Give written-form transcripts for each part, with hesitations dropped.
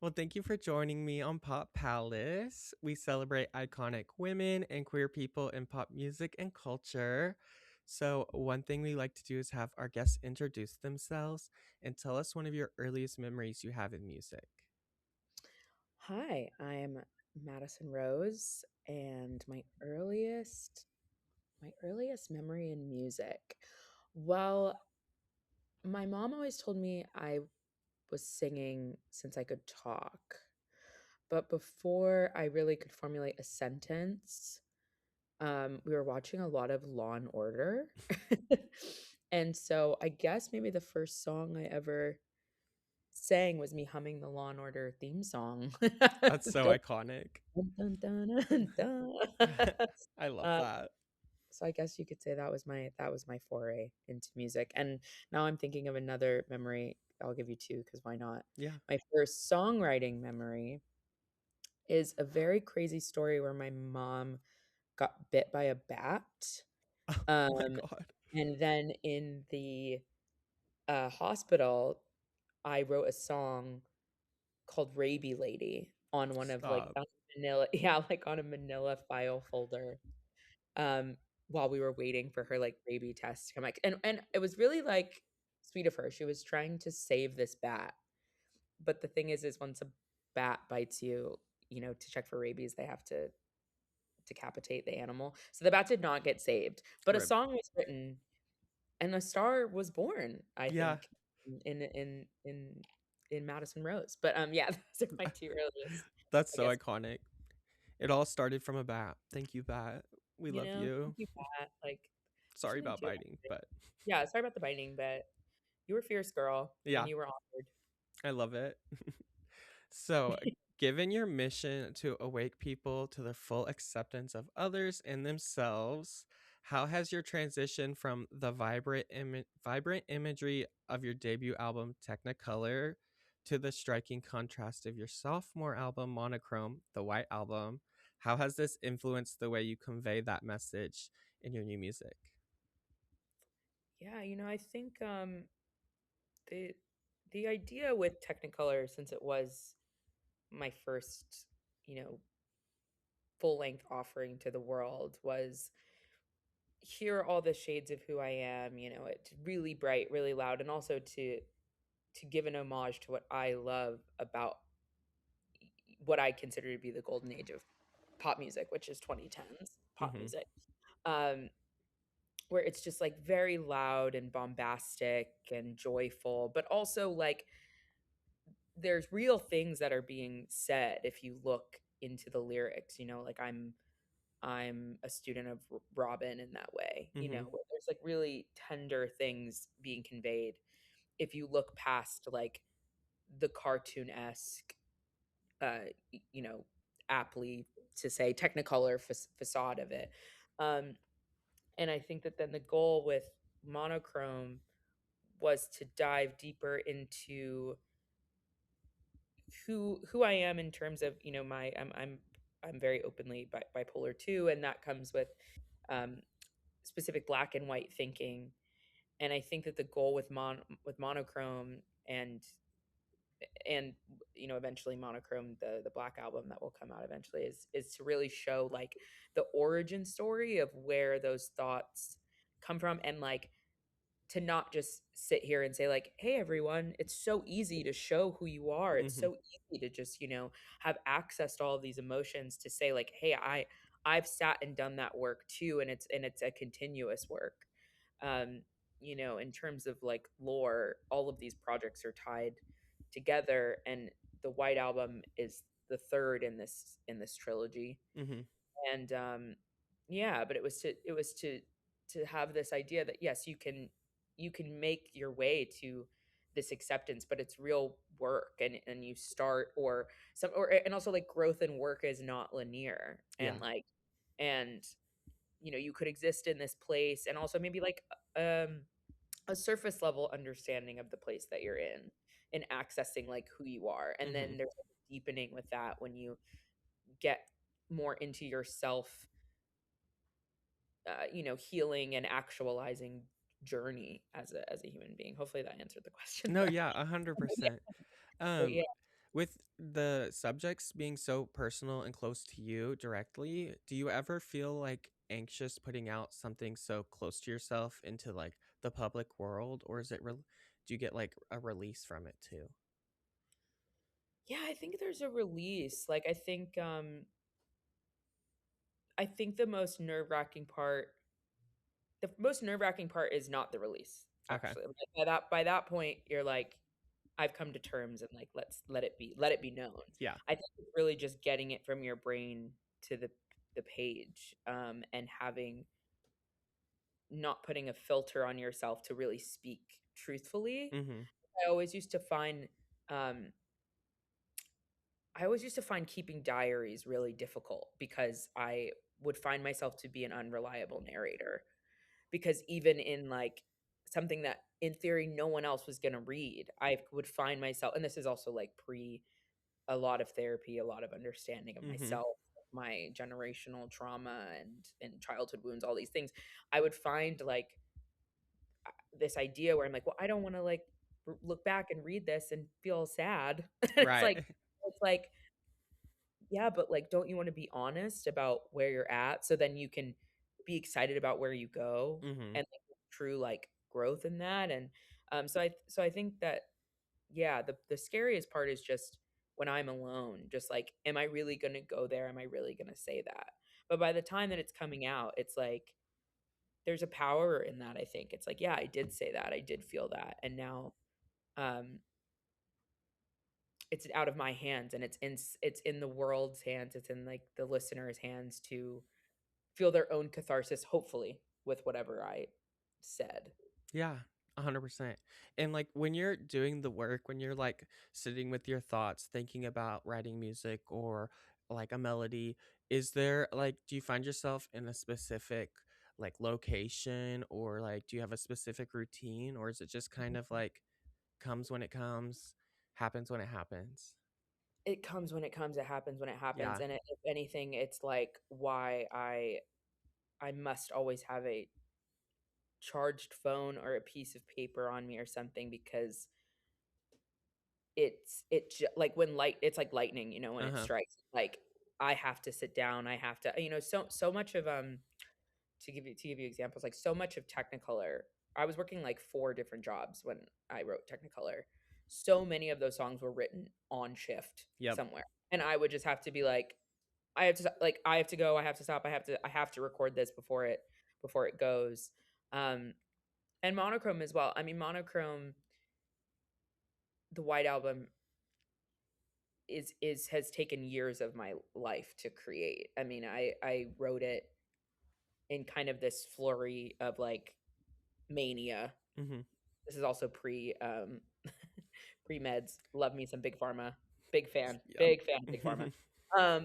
Well, thank you for joining me on Pop Palace. We celebrate iconic women and queer people in pop music and culture. So, one thing we like to do is have our guests introduce themselves and tell us one of your earliest memories you have in music. Hi, I'm Madison Rose, and my earliest memory in music. Well, my mom always told me I was singing since I could talk, but before I really could formulate a sentence, we were watching a lot of Law and Order. And so I guess maybe the first song I ever sang was me humming the Law and Order theme song. That's so iconic. Dun, dun, dun, dun, dun. I love Uh, that. so I guess you could say that was my foray into music. And now I'm thinking of another memory. I'll give you two because why not? Yeah. My first songwriting memory is a very crazy story where my mom got bit by a bat. Oh my Um, God. and then in the hospital, I wrote a song called Raby Lady on one of like Stop. on manila, yeah, like on a manila file folder. um, while we were waiting for her like baby test to come back. And it was really like sweet of her. She was trying to save this bat. But the thing is once a bat bites you, to check for rabies, they have to decapitate the animal. So the bat did not get saved. But a Rip. song was written and a star was born, I Yeah. think, in in in in Madison Rose. But yeah, those are my two earliest, That's I so guess. iconic. It all started from a bat. Thank you, bat. We love Thank you. you, bat. Like, there's Sorry something about to it. biting, but Yeah, sorry about the biting, but you were a fierce girl yeah, and you were honored. I love it. So, given your mission to awake people to the full acceptance of others and themselves, how has your transition from the vibrant imagery of your debut album Technicolor to the striking contrast of your sophomore album Monochrome, the White Album, how has this influenced the way you convey that message in your new music? Yeah, I think the the idea with Technicolor, since it was my first, you know, full length offering to the world, was hear all the shades of who I am. It's really bright, really loud, and also to give an homage to what I love about what I consider to be the golden age of pop music, which is 2010s pop Mhm. music. Um, where it's just like very loud and bombastic and joyful, but also like there's real things that are being said if you look into the lyrics. Like I'm a student of Robin in that way, Mhm. where there's like really tender things being conveyed if you look past like the cartoon-esque, uh you know aptly to say technicolor facade of it. Um and I think that then the goal with monochrome was to dive deeper into who I am in terms of, my I'm very openly bipolar too, and that comes with um, specific black and white thinking. And I think that the goal with monochrome and eventually monochrome, the black album that will come out eventually, is to really show like the origin story of where those thoughts come from, and like to not just sit here and say like, hey everyone, it's so easy to show who you are, it's Mhm. so easy to just have access to all of these emotions, to say like, hey, I've sat and done that work too, and it's a continuous work. In terms of like lore, all of these projects are tied together, and the White Album is the third in this trilogy. Mhm. And yeah, but it was to have this idea that yes, you can make your way to this acceptance, but it's real work, and you start, or some, or and also like growth and work is not linear, Yeah. and you could exist in this place and also maybe like um a surface level understanding of the place that you're in and accessing like who you are, and then Mhm. there's like a deepening with that when you get more into yourself, healing and actualizing journey as a human being. Hopefully that answered the question. No, yeah, 100%. But Um, yeah. With the subjects being so personal and close to you directly, do you ever feel like anxious putting out something so close to yourself into like the public world, or is it do you get like a release from it too? Yeah, I think there's a release. Like I think the most nerve-wracking part is not the release, Okay. actually. Like, by that point, you're like, I've come to terms and like let it be known. Yeah. I think it's really just getting it from your brain to the page, and having not putting a filter on yourself to really speak truthfully. Mhm. I always used to find um I always used to find keeping diaries really difficult because I would find myself to be an unreliable narrator. Because even in like something that in theory no one else was going to read, I would find myself, and this is also like pre a lot of therapy, a lot of understanding of Mhm. myself, my generational trauma and childhood wounds, all these things. I would find like this idea where I'm like, well, I don't want to like look back and read this and feel sad. Right. It's like, yeah, but like, don't you want to be honest about where you're at so then you can be excited about where you go Mhm. and like, true like growth in that? And so I think that yeah, the scariest part is just when I'm alone, just like, am I really going to go there? Am I really going to say that? But by the time that it's coming out, it's like there's a power in that. I think it's like, yeah, I did say that, I did feel that, and now um it's out of my hands and it's in the world's hands, it's in like the listener's hands to feel their own catharsis, hopefully, with whatever I said. Yeah, 100%. And like when you're doing the work, when you're like sitting with your thoughts, thinking about writing music or like a melody, is there like, do you find yourself in a specific like location, or like do you have a specific routine, or is it just kind of like comes when it comes, happens when it happens? It comes when it comes, it happens when it happens, Yeah. and if anything, it's like why I must always have a charged phone or a piece of paper on me or something because like when light it's like lightning, when it Uh-huh. strikes. Like I have to sit down, I have to, so much of to give you examples, like so much of Technicolor, I was working like four different jobs when I wrote Technicolor. So many of those songs were written on shift Yep. somewhere. And I would just have to be like, I have to go, I have to stop, I have to record this before it goes. Um and Monochrome as well. I mean, Monochrome, the White Album is has taken years of my life to create. I mean, I wrote it in kind of this flurry of like mania. Mhm. This is also pre-meds. Love me some Big Pharma. Big fan. Yep. Big fan of Big Pharma.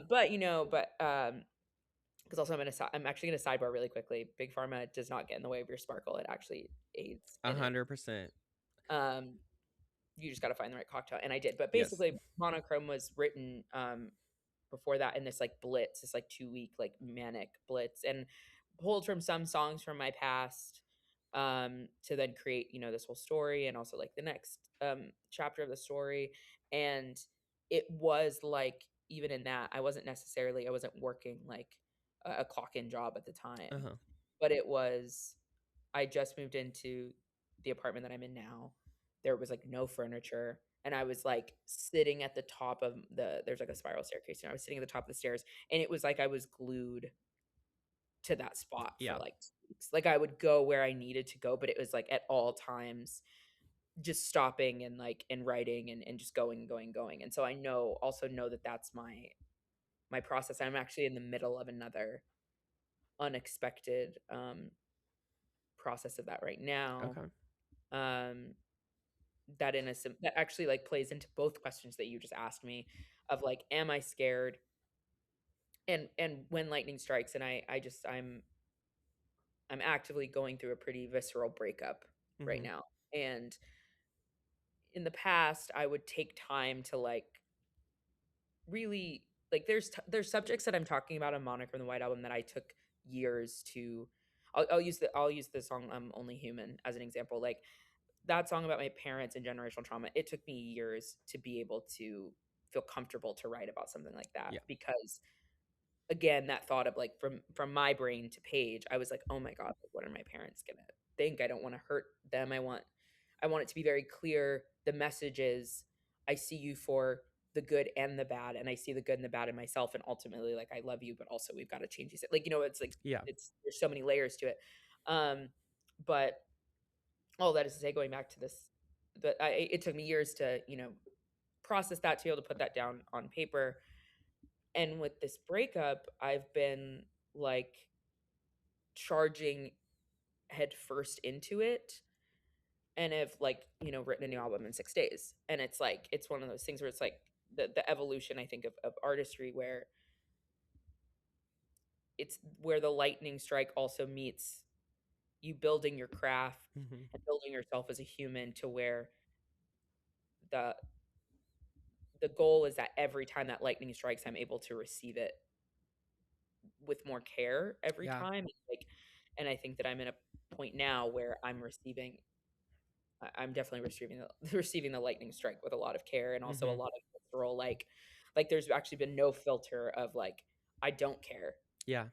But because also I'm actually gonna sidebar really quickly. Big Pharma does not get in the way of your sparkle. It actually aids A in it. 100%. Um, you just got to find the right cocktail, and I did. But Yes. basically, Monochrome was written before that in this like blitz, this like 2 week like manic blitz, and pulled from some songs from my past to then create this whole story and also like the next chapter of the story. And it was like, even in that, I wasn't working like a clock in job at the time, Uh-huh. but it was, I just moved into the apartment that I'm in now. There was like no furniture. And I was like sitting at the top of there's like a spiral staircase. And I was sitting at the top of the stairs. And it was like I was glued to that spot for Yeah. like 2 weeks. Like I would go where I needed to go, but it was like at all times just stopping and like and writing and just going, going, going. And so I also know that that's my process. I'm actually in the middle of another unexpected process of that right now. Okay. Um, that actually like plays into both questions that you just asked me of like, am I scared? And when lightning strikes, and I'm actively going through a pretty visceral breakup right Mhm. now. And in the past, I would take time to like really like there's subjects that I'm talking about on Monochrome, the White Album, that I took years to. I'll use the song Only Human as an example. Like that song about my parents and generational trauma, it took me years to be able to feel comfortable to write about something like that Yeah. because again, that thought of like from my brain to page, I was like, "Oh my god, like, what are my parents gonna think? I don't want to hurt them. I want it to be very clear. The message is, I see you for the good and the bad, and I see the good and the bad in myself, and ultimately, like, I love you, but also we've got to change these. Like, it's like Yeah. it's there's so many layers to it. Um, but all that is to say, going back to this, but it took me years to process that to be able to put that down on paper. And with this breakup, I've been like charging head first into it and have like, written a new album in 6 days. And it's like, it's one of those things where it's like the evolution, I think, of artistry, where it's where the lightning strike also meets you building your craft Hmm. and building yourself as a human to where the the goal is that every time that lightning strikes, I'm able to receive it with more care every Yeah. time. Like, and I think that I'm in a point now where I'm definitely receiving the receiving the lightning strike with a lot of care and also a Hmm. lot of visceral, like there's actually been no filter of like, I don't care. Yeah.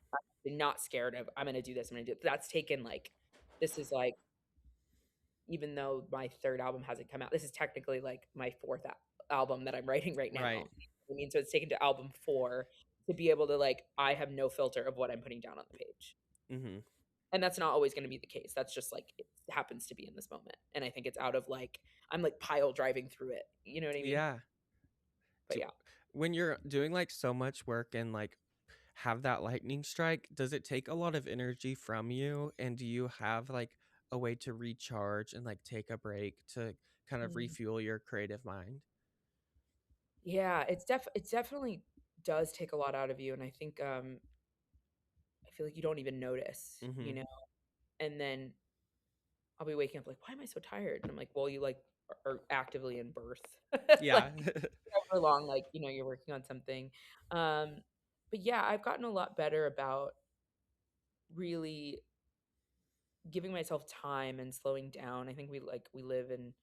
I'm not scared of I'm gonna do this, I'm gonna do it. That's taken like this is like even though my third album hasn't come out, this is technically like my fourth album that I'm writing right Right. now. I mean, so it's taken to album four to be able to like I have no filter of what I'm putting down on the page. Hmm. And that's not always going to be the case. That's just like it happens to be in this moment. And I think it's out of like I'm like pile driving through it. You know what I mean? Yeah. But Do, yeah. when you're doing like so much work and like have that lightning strike, does it take a lot of energy from you? And do you have like a way to recharge and like take a break to kind of Mm. refuel your creative mind? Yeah, it's definitely does take a lot out of you and I think I feel like you don't even notice, Hmm. And then I'll be waking up like, why am I so tired? And I'm like, well, you like are actively in birth. Like Yeah. however long like, you're working on something. Um but yeah, I've gotten a lot better about really giving myself time and slowing down. I think we live in,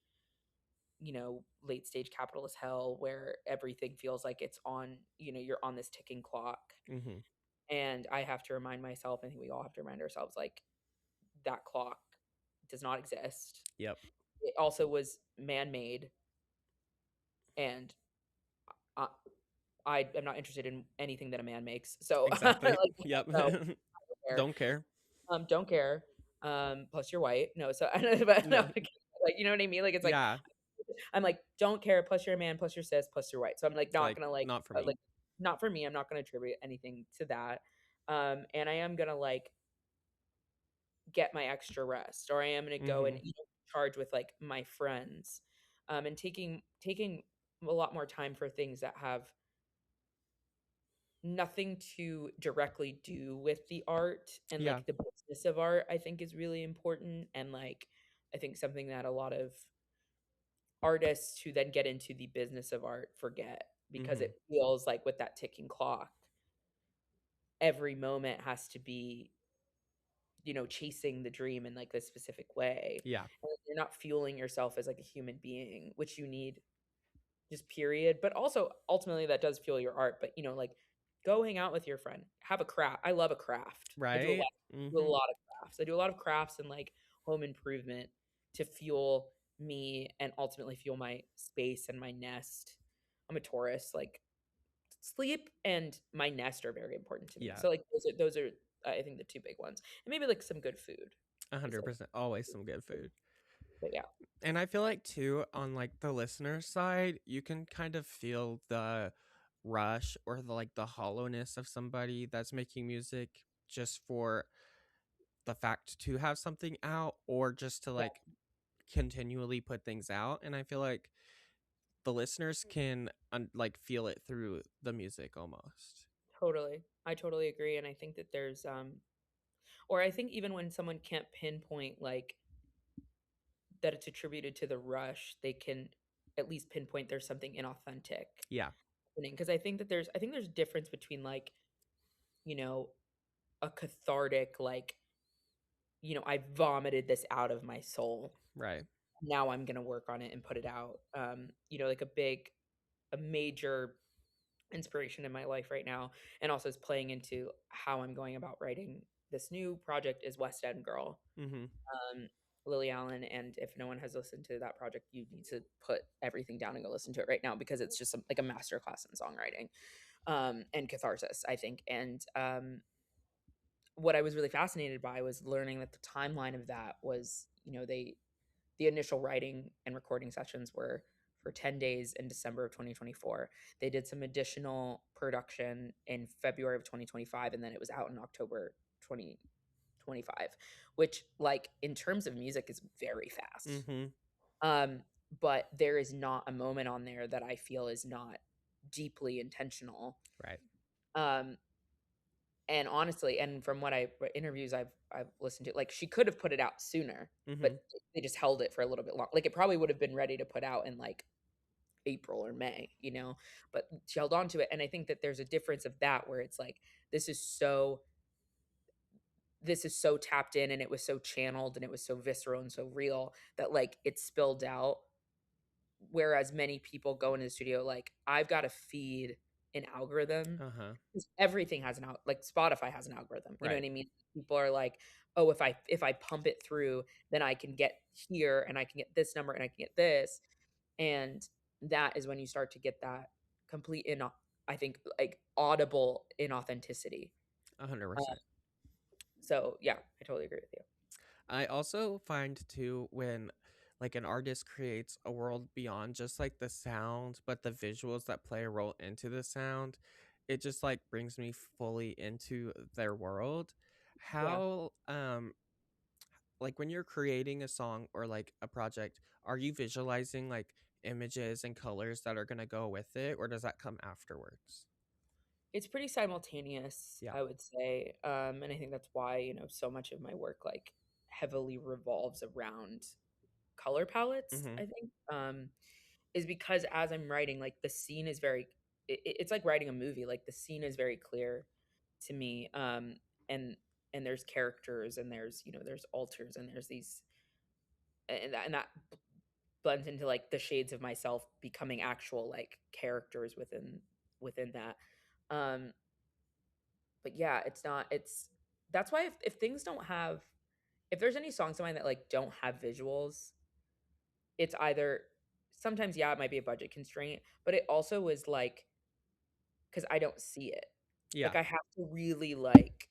late stage capitalist hell where everything feels like it's on, you're on this ticking clock. Hmm. And I have to remind myself, I think we all have to remind ourselves like that clock does not exist. Yep. It also was man-made and I, I am not interested in anything that a man makes. So Exactly. like Yep. so care. Don't care. Don't care. Plus you're white. No, so but no, No. like you know what I mean? Like it's like Yeah. I'm like, don't care, plus you're a man, plus you're cis, plus you're white. So I'm like not Like, gonna not for me. like not for me. I'm not gonna attribute anything to that. And I am gonna like get my extra rest, or I am gonna go and Hmm. charge with like my friends. And taking a lot more time for things that have nothing to directly do with the art and Yeah. like the business of art, I think is really important. And like I think something that a lot of artists who then get into the business of art forget because Hmm. it feels like with that ticking clock, every moment has to be, chasing the dream in like this specific way. Yeah. And you're not fueling yourself as like a human being, which you need just period. But also ultimately that does fuel your art. But like go hang out with your friend, have a craft. I love a craft. Right. Do a Hmm. lot of crafts. I do a lot of crafts and like home improvement to fuel me and ultimately fuel my space and my nest. I'm a Taurus, like sleep and my nest are very important to me. Yeah. So like those are I think the two big ones. And maybe like some good food is like 100%. Always some good food. but yeah, And I feel like too on like the listener side, you can kind of feel the rush or the like the hollowness of somebody that's making music just for the fact to have something out or just to yeah, like continually put things out. And I feel like the listeners can like feel it through the music almost. totally. I totally agree. And I think that there's or I think even when someone can't pinpoint like that it's attributed to the rush, they can at least pinpoint there's something inauthentic Yeah. happening. Because I think there's a difference between like, you know, a cathartic, like, I vomited this out of my soul. Right. Now I'm gonna work on it and put it out. Like a big a major inspiration in my life right now, and also is playing into how I'm going about writing this new project, is West End Girl, Mhm. um, Lily Allen. And if no one has listened to that project, you need to put everything down and go listen to it right now, because it's just like a masterclass in songwriting, and catharsis, I think. And what I was really fascinated by was learning that the timeline of that was, the initial writing and recording sessions were for 10 days in December of 2024. They did some additional production in February of 2025, and then it was out in October 2025, which, like, in terms of music, is very fast. Mhm. Um, but there is not a moment on there that I feel is not deeply intentional. Right. Um, and honestly, and from interviews I've listened to, like, she could have put it out sooner, but Mhm. they just held it for a little bit long. Like, it probably would have been ready to put out in, like, April or May, but she held on to it. And I think that there's a difference of that, where it's like, this is so this is so tapped in, and it was so channeled, and it was so visceral and so real, that, like, it spilled out. Whereas many people go into the studio like, I've got to feed an algorithm, Uh-huh. 'cause everything has like, Spotify has an algorithm, you know Right. what I mean? People are like, "Oh, if I pump it through, then I can get here, and I can get this number, and I can get this." And that is when you start to get that complete I think, like, audible inauthenticity. Uh, 100%. so yeah, I totally agree with you. I also find too when like an artist creates a world beyond just like the sound, but the visuals that play a role into the sound, it just like brings me fully into their world. Yeah. How like when you're creating a song or like a project, are you visualizing like images and colors that are going to go with it, or does that come afterwards? It's pretty simultaneous, Yeah. I would say, and I think that's why, so much of my work, like, heavily revolves around color palettes, Mhm. I think, is because as I'm writing, like, the scene is very it's like writing a movie, like, the scene is very clear to me, and there's characters, and there's altars, and there's these and that blends into, like, the shades of myself becoming actual, like, characters within that. Um, but yeah, it's that's why if things don't have if there's any songs of mine that, like, don't have visuals, it's either sometimes, yeah, it might be a budget constraint, but it also is, like, because I don't see it. Like, Yeah. I have to really, like,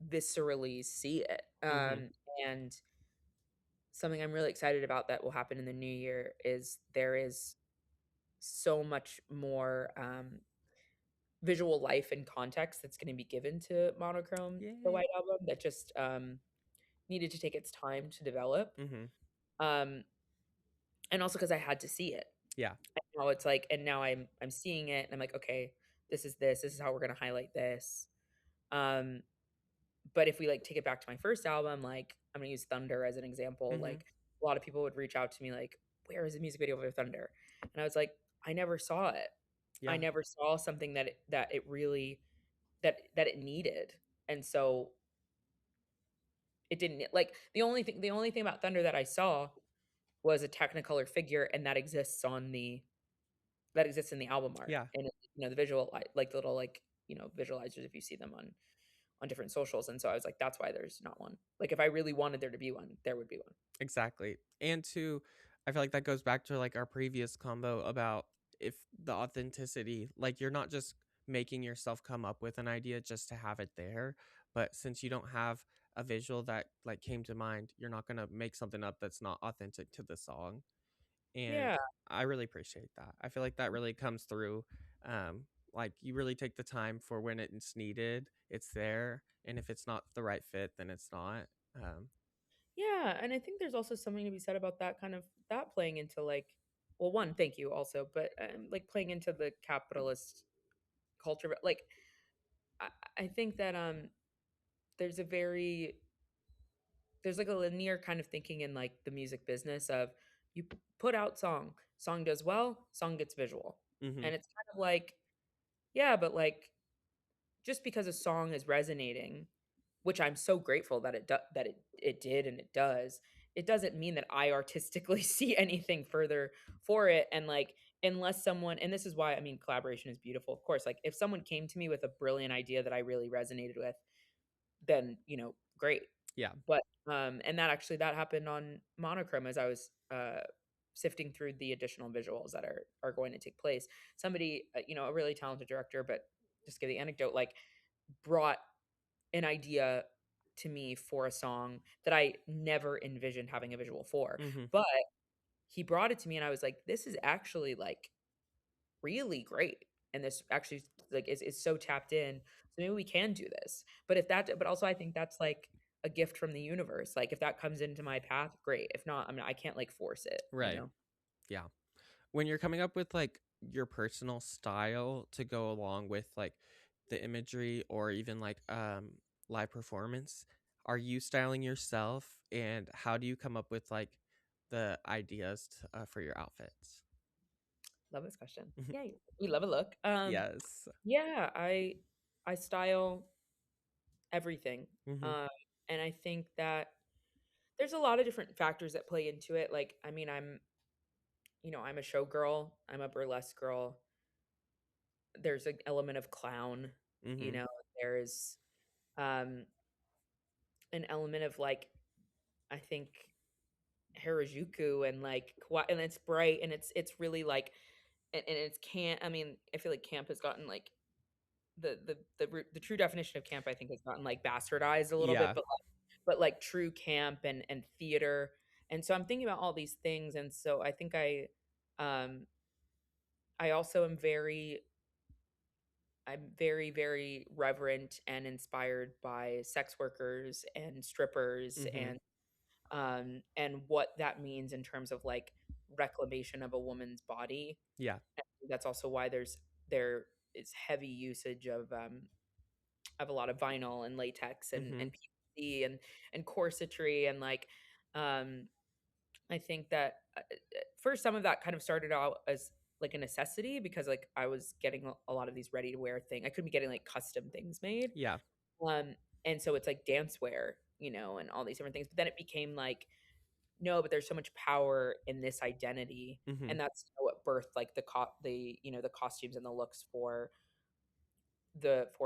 viscerally see it, Mhm. and something I'm really excited about that will happen in the new year is there is so much more, visual life and context that's gonna be given to Monochrome, the Yay. White Album, that just, needed to take its time to develop, Mhm. um, and also because I had to see it. Yeah. And now it's like, and now I'm seeing it, and I'm like, "Okay, this is how we're gonna highlight this." Um, but if we, like, take it back to my first album, like, I'm gonna use Thunder as an example, Mhm. like, a lot of people would reach out to me like, "Where is the music video for Thunder?" And I was like, "I never saw it. I Yeah. never saw something that it really that it needed." And so it didn't, like, the only thing about Thunder that I saw was a Technicolor figure, and that exists in the album art, Yeah. and the visual, like, the little, like, visualizers, if you see them on different socials. And so I was like, that's why there's not one. Like, if I really wanted there to be one, there would be one. Exactly. And two, I feel like that goes back to like our previous combo about if the authenticity, like you're not just making yourself come up with an idea just to have it there, but since you don't have a visual that like came to mind, you're not going to make something up that's not authentic to the song. And Yeah. I really appreciate that. I feel like that really comes through. Like you really take the time for when it's needed, it's there, and if it's not the right fit, then it's not. Um, Yeah, and I think there's also something to be said about that playing into, like, well, one, thank you also, but, like, playing into the capitalist culture. But, like, I I think that, there's a very there's, like, a linear kind of thinking in, like, the music business of, you put out song does well, song gets visual. mhm. And it's kind of like, yeah, but, like, just because a song is resonating, which I'm so grateful that it did and it does, it doesn't mean that I artistically see anything further for it. And, like, unless someone, and this is why, I mean, collaboration is beautiful, of course, like, if someone came to me with a brilliant idea that I really resonated with, then, great. Yeah. But, and that happened on Monochrome as I was, sifting through the additional visuals that are going to take place. Somebody, a really talented director, but just give the anecdote, like, brought an idea to me for a song that I never envisioned having a visual for, Mhm. but he brought it to me and I was like, "This is actually, like, really great, and this actually, like, is so tapped in, so maybe we can do this." But also I think that's, like, a gift from the universe, like, if that comes into my path, great. If not, I mean, I can't, like, force it, you Right. know? Yeah. When you're coming up with like your personal style to go along with like the imagery or even like live performance, are you styling yourself and how do you come up with like the ideas for your outfits? Love this question. Yeah, we love a look. Yes. Yeah, I style everything, Mhm. um, and I think that there's a lot of different factors that play into it, like, I mean, I'm a showgirl, I'm a burlesque girl, there's an element of clown, you Mhm. know, there's, um, an element of, like, I think Harajuku and, like, and it's bright and it's really, like, and it's camp. I mean, I feel like camp has gotten, like, the true definition of camp, I think, has gotten, like, bastardized a little bit, Yeah. but, like, true camp and theater, and so I'm thinking about all these things, and so I think um, I also I'm very, very reverent and inspired by sex workers and strippers Mhm. and what that means in terms of, like, reclamation of a woman's body. Yeah. That's also why there is heavy usage of a lot of vinyl and latex and Mhm. PVC and corsetry and, like, um, I think that, first some of that kind of started out as, like, a necessity because, like, I was getting a lot of these ready to wear I couldn't be getting, like, custom things made, Yeah. um, and so it's, like, dance wear, and all these different things, but then it became, like, no, but there's so much power in this identity, Mhm. and that's what birthed, like, the costumes and the looks for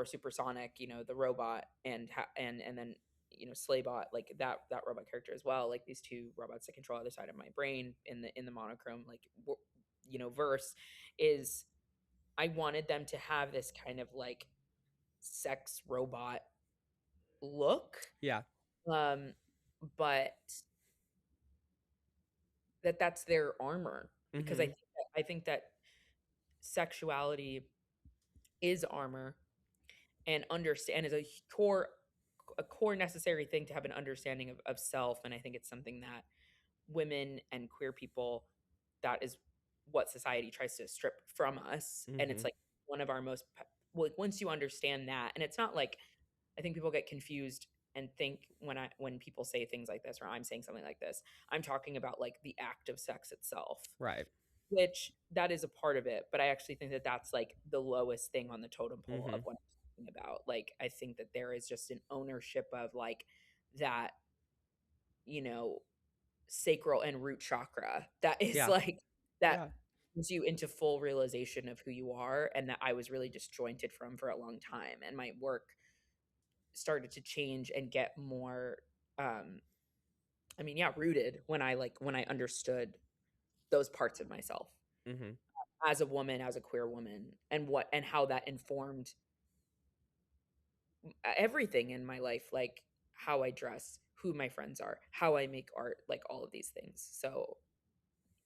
Supersonic, the robot, and then, Slaybot, like, that robot character as well, like, these 2 robots that control the other side of my brain in the monochrome, like, verse is I wanted them to have this kind of, like, sex robot look, Yeah. um, but that's their armor because Mhm. I think that sexuality is armor and understand is a core necessary thing to have an understanding of self, and I think it's something that women and queer people, that is what society tries to strip from us, and it's, Mhm. like, one of our well, like, once you understand that, and it's not like, I think people get confused and think when people say things like this or I'm saying something like this, I'm talking about, like, the act of sex itself, Right. which that is a part of it, but I actually think that that's, like, the lowest thing on the totem pole of Mhm. what I'm talking about. Like, I think that there is just an ownership of, like, that, you know, sacral and root chakra that is, Yeah. like, that Yeah. brings you into full realization of who you are, and that I was really disjointed from for a long time, and my work started to change and get more, um, I mean, yeah, rooted when I understood those parts of myself Mhm. as a woman, as a queer woman, and how that informed everything in my life, like how I dress, who my friends are, how I make art, like all of these things. So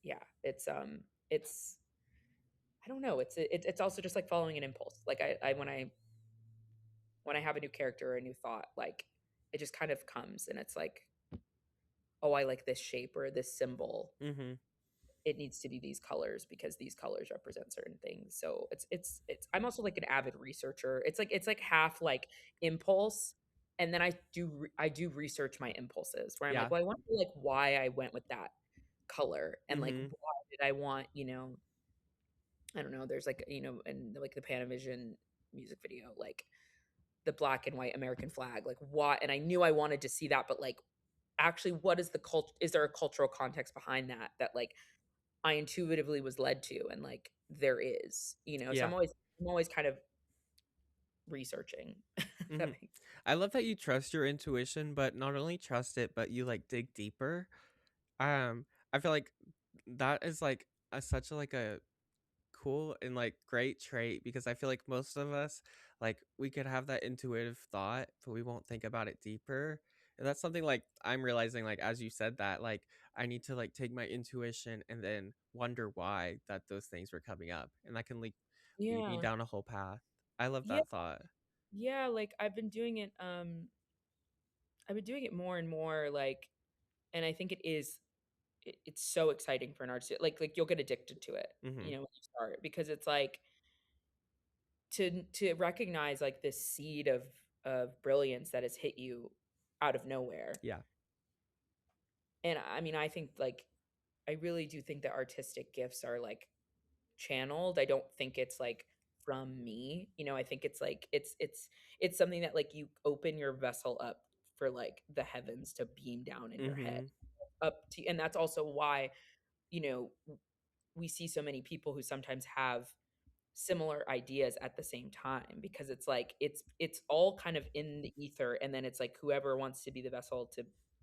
yeah, it's I don't know. It's also just like following an impulse. Like when I have a new character or a new thought, like it just kind of comes and it's like, oh, I like this shape or this symbol. Mhm. It needs to be these colors because these colors represent certain things. So it's I'm also like an avid researcher. It's like half like impulse, and then I do research my impulses where I'm like, Yeah. well, I wonder like why I went with that color and like Mhm. why did I want, I don't know, there's like, in like the Panavision music video, like the black and white American flag, like why, and I knew I wanted to see that, but like actually what is the cult is there a cultural context behind that like I intuitively was led to, and like there is, so Yeah. I'm always kind of researching. If that Mhm. makes I love that you trust your intuition, but not only trust it, but you, like, dig deeper. I feel like that is, like, such a, like, a cool and, like, great trait because I feel like most of us, like, we could have that intuitive thought, but we won't think about it deeper. And that's something, like, I'm realizing, like, as you said that, like, I need to, like, take my intuition and then wonder why that those things were coming up, and that can, like, lead me Yeah. down a whole path. I love Yeah. that thought. Yeah, like I've been doing it more and more, like, and I think it's so exciting for an artist. Like you'll get addicted to it, Mhm. when you start, because it's like to recognize like this seed of brilliance that has hit you out of nowhere. Yeah. And I mean, I think like I really do think that artistic gifts are like channeled. I don't think it's like from me. I think it's like it's something that like you open your vessel up for like the heavens to beam down in your head Mhm. up to, and that's also why, you know, we see so many people who sometimes have similar ideas at the same time, because it's like it's all kind of in the ether, and then it's like whoever wants to be the vessel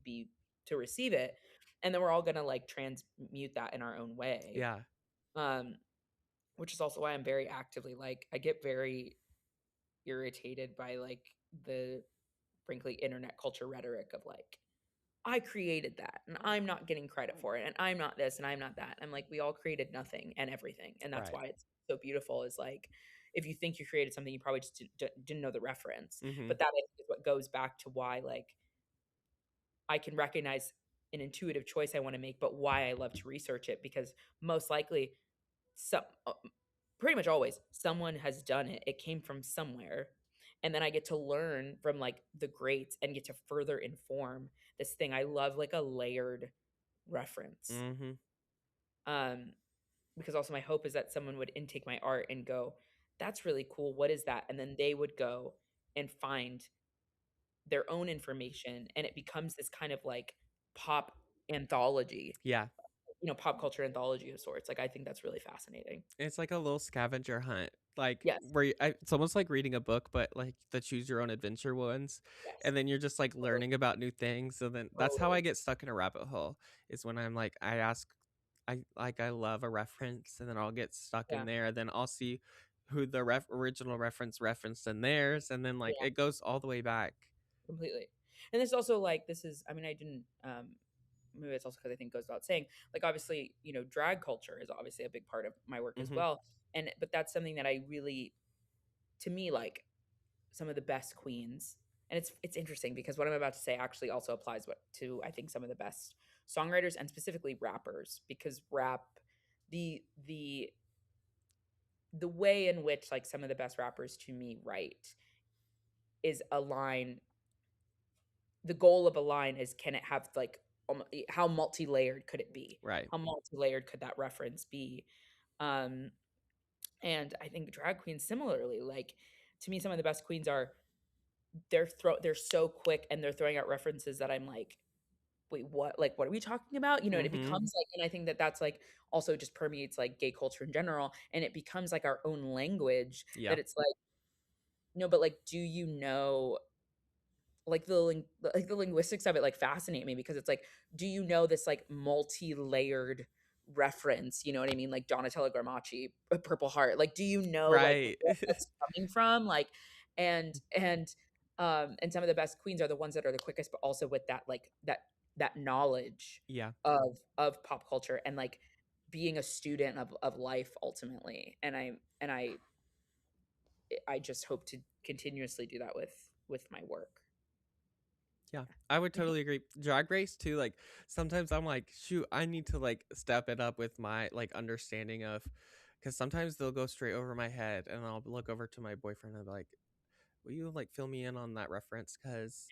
be to receive it, and then we're all going to like transmute that in our own way. Yeah. um which is also why I'm very actively, like, I get very irritated by like the frankly internet culture rhetoric of like, I created that and I'm not getting credit for it and I'm not this and I'm not that. I'm like, we all created nothing and everything. And that's Right. why it's so beautiful, is like, if you think you created something, you probably just didn't know the reference. Mhm. But that is what goes back to why, like, I can recognize an intuitive choice I want to make, but why I love to research it, because most likely, some pretty much always, someone has done it. It came from somewhere. And then I get to learn from like the greats and get to further inform this thing. I love like a layered reference. Mhm. Um, because also my hope is that someone would intake my art and go, that's really cool. What is that? And then they would go and find their own information, and it becomes this kind of like pop anthology, Yeah. pop culture anthology of sorts. Like, I think that's really fascinating. It's like a little scavenger hunt, like, Yes. where it's almost like reading a book, but, like, the choose your own adventure ones, Yes. and then you're just, like, Totally. learning about new things, so then that's how I Totally. get stuck in a rabbit hole, is when I'm like, I love a reference, and then I'll get stuck in Yeah. there, then I'll see who the original reference referenced in theirs, and then, like, Yeah. it goes all the way back. Completely. And this also, like, this is, I mean, I didn't, maybe it's also because I think it goes without saying, like, obviously, drag culture is obviously a big part of my work as Mhm. well. But that's something that I really, to me, like, some of the best queens, and it's interesting because what I'm about to say actually also applies to, I think, some of the best songwriters and specifically rappers, because rap, the, the, the way in which like some of the best rappers to me write is a line. The goal of a line is, can it have like how multi-layered could it be? Right. How multi-layered could that reference be? Um, and I think drag queens similarly, like, to me, some of the best queens are, they're so quick and they're throwing out references that I'm like, wait, what? Like, what are we talking about? And it Mhm. becomes like, and I think that that's like also just permeates like gay culture in general, and it becomes like our own language, Yeah. that it's like, no, but like, do you know, like the linguistics of it like fascinate me, because it's like, do you know this like multi-layered reference, you know what I mean, like Donatella Gramacci, Purple Heart, like, do you know like Right. where that's coming from, like, and some of the best queens are the ones that are the quickest, but also with that like that knowledge Yeah. of pop culture, and like being a student of life ultimately. And I just hope to continuously do that with my work. Yeah, I would totally agree. Drag Race too, like sometimes I'm like, shoot, I need to like step it up with my like understanding of, because sometimes they'll go straight over my head, and I'll look over to my boyfriend and be like, will you like fill me in on that reference? Because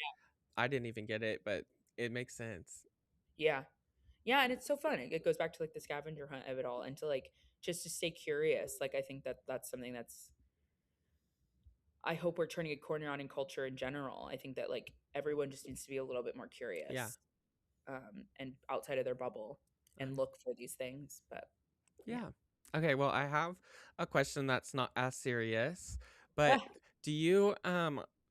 I didn't even get it, but it makes sense. Yeah. Yeah, and it's so fun. It goes back to like the scavenger hunt of it all, and to like just to stay curious. Like, I think that that's something that's, I hope we're turning a corner on in culture in general. I think that like everyone just needs to be a little bit more Yeah. curious, and outside of their bubble, and Um, look for these things. But Yeah. Yeah. Okay, well, I have a question that's not as serious, but Ah, do you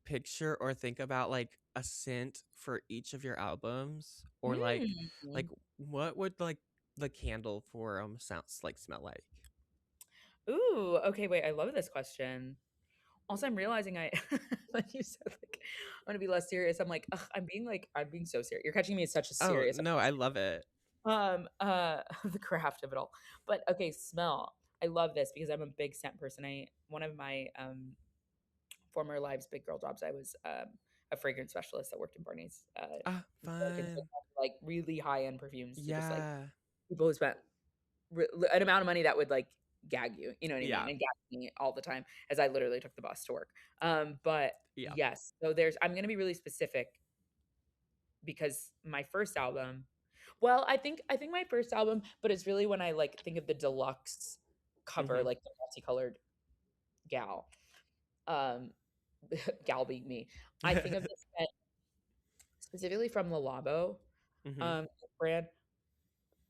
picture or think about like a scent for each of your albums, or like mm. what would like the candle for sounds like smell like? Ooh, okay, wait, I love this question. Also, I'm realizing I when you said, like, "I'm gonna be less serious," I'm like, "Ugh," I'm being so serious. You're catching me as such a Oh, serious no, I love it. the craft of it all. But, okay, smell. I love this because I'm a big scent person. One of my, former lives, big girl jobs, I was, a fragrance specialist that worked in Barney's, Ah, New York, and so, fun. like, really high-end perfumes to just, like, Yeah. people who spent an amount of money that would, like, gag you, you know what I mean? Yeah. And gag me all the time as I literally took the bus to work. But Yeah. yes, so I'm gonna be really specific because my first album, well, I think my first album, but it's really when I, like, think of the deluxe cover, Mhm. like, the multicolored gal, um, gal being me. I think of this scent specifically from Le Labo, Mhm. brand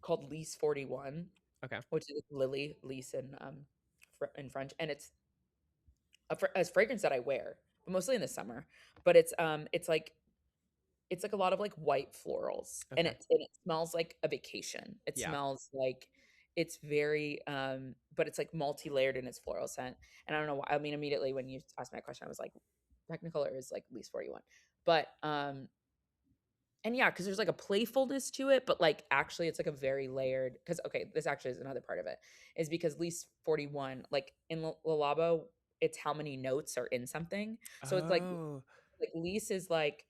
called Lys 41, Okay. which is Lily, Lys in French, and it's a fragrance that I wear, but mostly in the summer. But it's like a lot of like white florals, and Okay. it smells like a vacation. It Yeah. smells like it's very but it's like multi-layered in its floral scent. And I don't know why. I mean, immediately when you asked me that question, I was like, Technicolor is like at least 41. But and yeah, because there's like a playfulness to it, but like actually it's like a very layered, because okay, this actually is another part of it, is because Least 41, like in Lalabo, it's how many notes are in something. So it's Oh, like Lease is like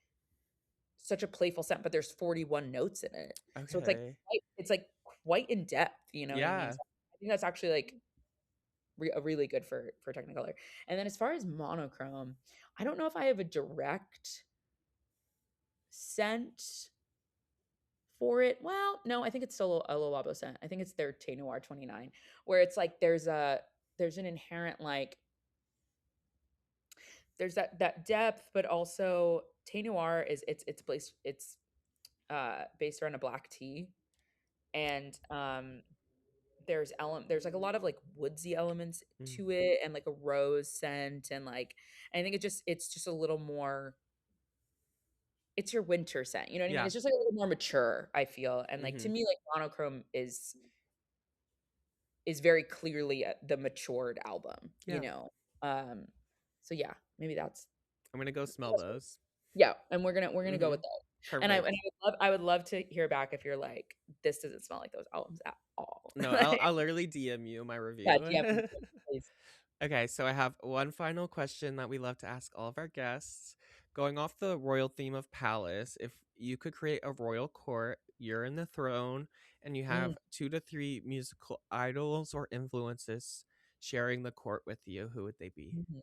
such a playful scent, but there's 41 notes in it. So okay. it's like quite in depth, you know what I mean? Yeah. So I think that's actually like really good for Technicolor. And then as far as monochrome, I don't know if I have a direct scent for it. Well, no, I think it's still a Labo scent. I think it's their Té Noir 29, where it's like there's an inherent like there's that depth, but also Té Noir is based around a black tea, and there's like a lot of like woodsy elements Mm. to it, and like a rose scent, and like I think it's just a little more, it's your winter scent, you know what I mean? Yeah. It's just like a little more mature, I feel. And like to Mhm. me, like monochrome is very clearly the matured album, you Yeah. know? Um, so yeah, maybe I'm gonna go smell those. yeah, and we're gonna go with Mhm. that. And Perfect. I would love to hear back if you're like, this doesn't smell like those albums at all. No, I'll Like, I'll literally DM you my yeah, review. DM me, please. Okay, so I have one final question that we love to ask all of our guests. Going off the royal theme of palace, if you could create a royal court, you're in the throne, and you Mm, have 2 to 3 musical idols or influences sharing the court with you, who would they be? mhm.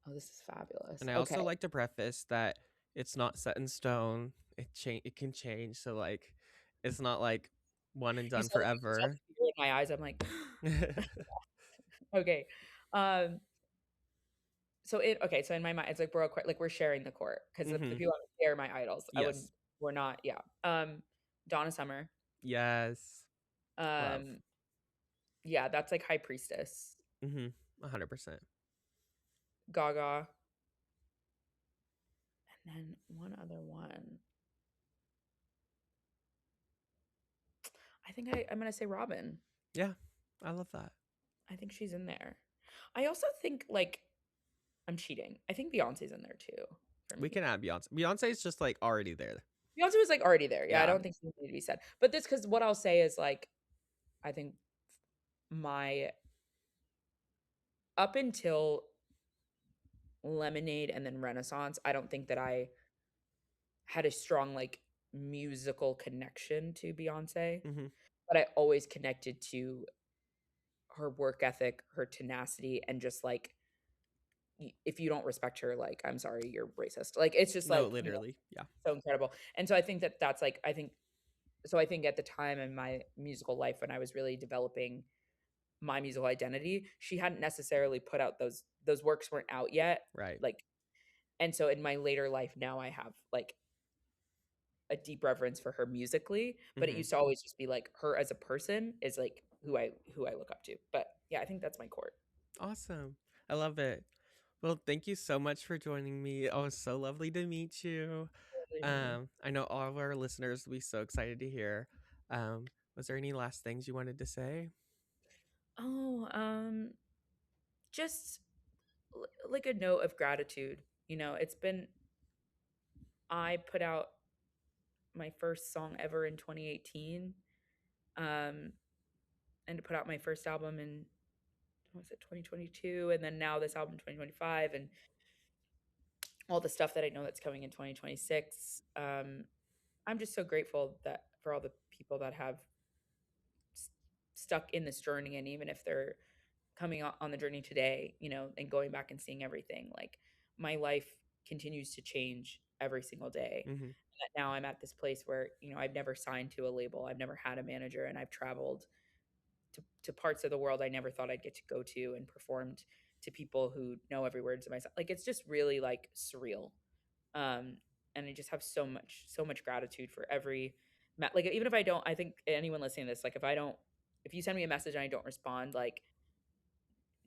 Oh, this is fabulous. And I Okay. also like to preface that it's not set in stone. It can change, so like it's not like one and You done saw the forever. fear in my eyes. I'm like, okay. Um, so in my mind, it's like we're like we're sharing the court because the Mhm. people they're my idols. I wouldn't Yes. we're not, yeah. Donna Summer. Yes. Love. Um, yeah, that's like High Priestess. Mhm. 100%. Gaga, and then one other one. I'm gonna say Robin. Yeah. I love that. I think she's in there. I also think like I'm cheating. I think Beyonce's in there too for We me. can add Beyonce. Beyonce is just like already there. Beyonce was like already there. Yeah, I Yeah. don't think she needed to be said. But this, because what I'll say is like I think my up until Lemonade and then Renaissance, I don't think that I had a strong like musical connection to Beyonce, Mhm. but I always connected to her work ethic, her tenacity, and just like if you don't respect her, like I'm sorry, you're racist. Like it's just No, like, literally. Yeah. so incredible. And so I think that's like I think at the time in my musical life when I was really developing my musical identity, she hadn't necessarily put out those works weren't out yet. Right. Like, and so in my later life now I have like a deep reverence for her musically, but it Mhm. used to always just be like her as a person is like who I look up to. But yeah, I think that's my core. Awesome. I love it. Well, thank you so much for joining me. Oh, it was so lovely to meet you. Lovely to meet you. I know all of our listeners will be so excited to hear. Was there any last things you wanted to say? Oh, just like a note of gratitude. It's been I put out my first song ever in 2018, um, and to put out my first album in what was it 2022, and then now this album 2025, and all the stuff that I know that's coming in 2026. I'm just so grateful that for all the people that have s- stuck in this journey, and even if they're coming on the journey today, and going back and seeing everything, like my life continues to change every single day. Mm-hmm. That now I'm at this place where, I've never signed to a label, I've never had a manager, and I've traveled to parts of the world I never thought I'd get to go to, and performed to people who know every word to myself. Like, it's just really like surreal. Um, and I just have so much gratitude for every, like, even if I don't, I think anyone listening to this, like, if you send me a message and I don't respond, like,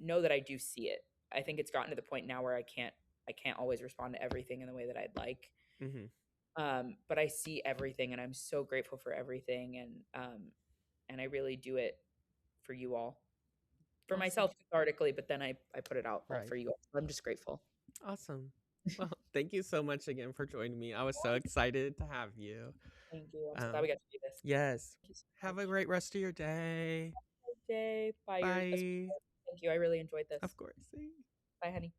know that I do see it. I think it's gotten to the point now where I can't always respond to everything in the way that I'd like. Mm-hmm. But I see everything, and I'm so grateful for everything, and I really do it for you all, for Awesome. myself cathartically, but then I put it out all Right. for you all. So I'm just grateful. Awesome. Well, thank you so much again for joining me. I was so excited to have you. Thank you. I'm so glad we Um, got to do this. yes. Thank you so Have a much. great rest of your day. Good day. Bye. Yours as Bye. well. Thank you. I really enjoyed this. Of course. Bye, honey.